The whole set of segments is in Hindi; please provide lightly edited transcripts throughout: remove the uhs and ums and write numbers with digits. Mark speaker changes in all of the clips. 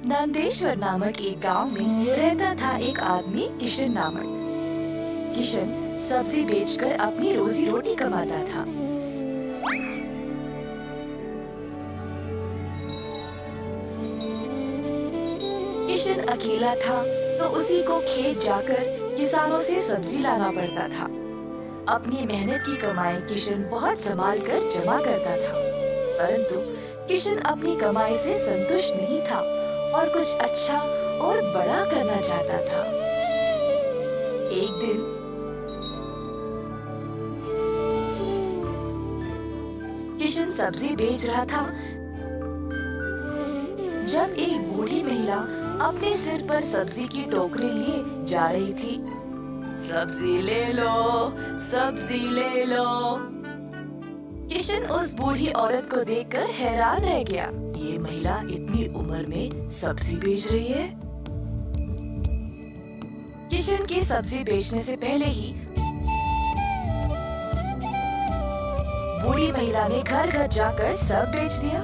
Speaker 1: नंदेश्वर नामक एक गांव में रहता था एक आदमी किशन नामक। किशन सब्जी बेचकर अपनी रोजी रोटी कमाता था। किशन अकेला था तो उसी को खेत जाकर किसानों से सब्जी लाना पड़ता था। अपनी मेहनत की कमाई किशन बहुत संभाल कर जमा करता था, परंतु किशन अपनी कमाई से संतुष्ट नहीं था और कुछ अच्छा और बड़ा करना चाहता था। एक दिन किशन सब्जी बेच रहा था जब एक बूढ़ी महिला अपने सिर पर सब्जी की टोकरी लिए जा रही थी। सब्जी ले लो, सब्जी ले लो। किशन उस बूढ़ी औरत को देखकर हैरान रह गया। ये महिला इतनी उम्र में सब्जी बेच रही है। किशन की सब्जी बेचने से पहले ही बूढ़ी महिला ने घर घर जाकर सब बेच दिया।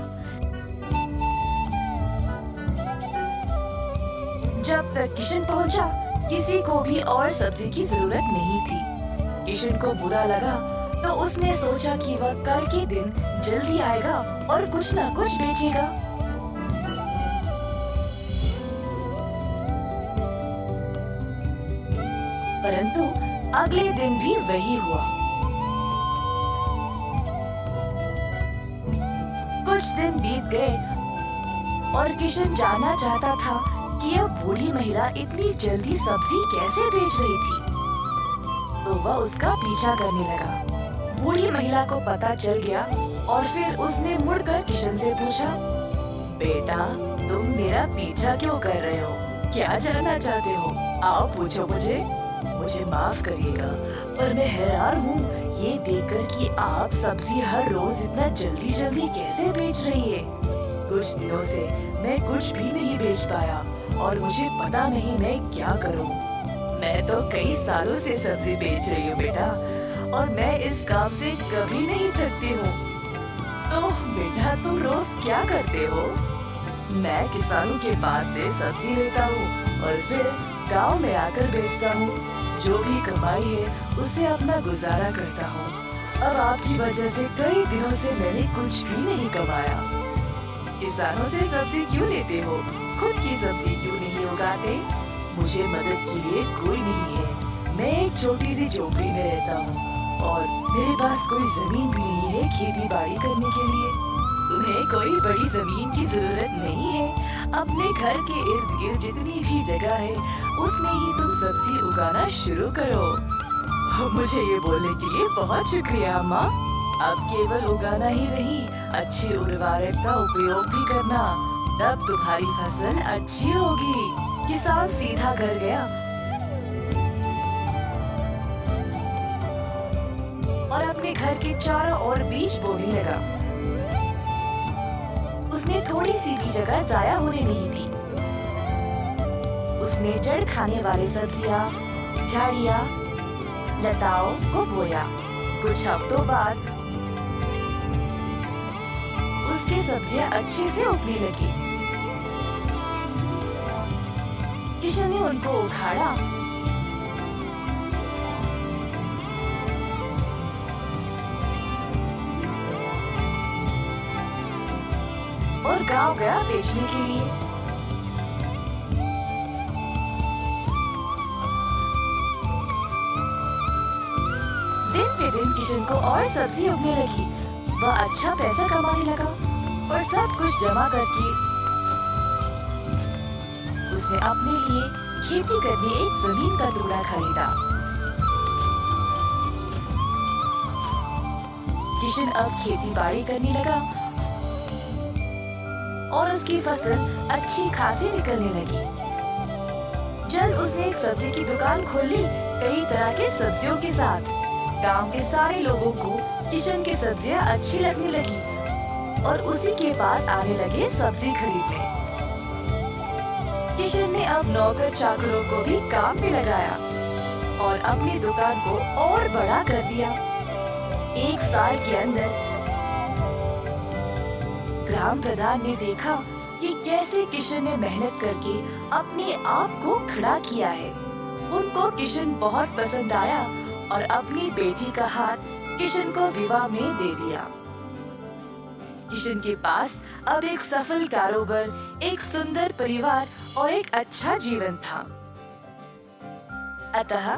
Speaker 1: जब तक किशन पहुंचा, किसी को भी और सब्जी की जरूरत नहीं थी। किशन को बुरा लगा तो उसने सोचा कि वह कल के दिन जल्दी आएगा और कुछ न कुछ बेचेगा। परंतु अगले दिन भी वही हुआ। कुछ दिन बीत गए और किशन जानना चाहता था कि यह बूढ़ी महिला इतनी जल्दी सब्जी कैसे बेच रही थी, तो वह उसका पीछा करने लगा। बूढ़ी महिला को पता चल गया और फिर उसने मुड़कर किशन से पूछा, बेटा, तुम मेरा पीछा क्यों कर रहे हो? क्या जानना चाहते हो? आओ पूछो मुझे। मुझे माफ करिएगा, पर मैं हैरान हूँ ये देखकर कि आप सब्जी हर रोज इतना जल्दी जल्दी कैसे बेच रही है। कुछ दिनों से मैं कुछ भी नहीं बेच पाया और मुझे पता नहीं मैं क्या करूँ। मैं तो कई सालों से सब्जी बेच रही हूँ बेटा, और मैं इस काम से कभी नहीं थकती हूँ। तो बेटा, तुम रोज क्या करते हो? मैं किसानों के पास से सब्जी लेता हूँ और फिर गांव में आकर बेचता हूँ। जो भी कमाई है उससे अपना गुजारा करता हूँ। अब आपकी वजह से कई दिनों से मैंने कुछ भी नहीं कमाया। किसानों से सब्जी क्यों लेते हो? खुद की सब्जी क्यों नहीं उगाते? मुझे मदद के लिए कोई नहीं है। मैं एक छोटी सी झोपड़ी में रहता हूँ और मेरे पास कोई जमीन भी नहीं है खेती बाड़ी करने के लिए। तुम्हें कोई बड़ी जमीन की जरूरत नहीं है। अपने घर के इर्द गिर्द जितनी भी जगह है उसमें ही तुम सब्जी उगाना शुरू करो। मुझे ये बोलने के लिए बहुत शुक्रिया अम्मा। अब केवल उगाना ही नहीं, अच्छे उर्वरक का उपयोग भी करना, तब तुम्हारी फसल अच्छी होगी। किसान सीधा घर गया और अपने घर के चारों ओर बीज बोने लगा। उसने थोड़ी सी भी जगह जाया होने नहीं दी। उसने जड़ खाने वाले सब्जियां, झाड़ियां, लताओं को बोया। कुछ हफ्तों बाद उसकी सब्जियां अच्छे से उगने लगी। किशन ने उनको उखाड़ा और गांव गया बेचने के लिए। दिन पे दिन किशन को और सब्जी उगने लगी। वह अच्छा पैसा कमाने लगा और सब कुछ जमा करके उसने अपने लिए खेती करने एक जमीन का टुकड़ा खरीदा। किशन अब खेती बाड़ी करने लगा और उसकी फसल अच्छी खासी निकलने लगी। जल्द उसने एक सब्जी की दुकान खोल ली, कई तरह के सब्जियों के साथ। गांव के सारे लोगों को किशन की सब्जियां अच्छी लगने लगी और उसी के पास आने लगे सब्जी खरीदने। किशन ने अब नौकर चाकरों को भी काम में लगाया और अपनी दुकान को और बड़ा कर दिया। एक साल के अंदर ग्राम प्रधान ने देखा कि कैसे किशन ने मेहनत करके अपने आप को खड़ा किया है। उनको किशन बहुत पसंद आया और अपनी बेटी का हाथ किशन को विवाह में दे दिया। किशन के पास अब एक सफल कारोबार, एक सुंदर परिवार और एक अच्छा जीवन था। अतः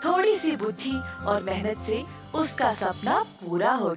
Speaker 1: थोड़ी सी बुद्धि और मेहनत से उसका सपना पूरा हो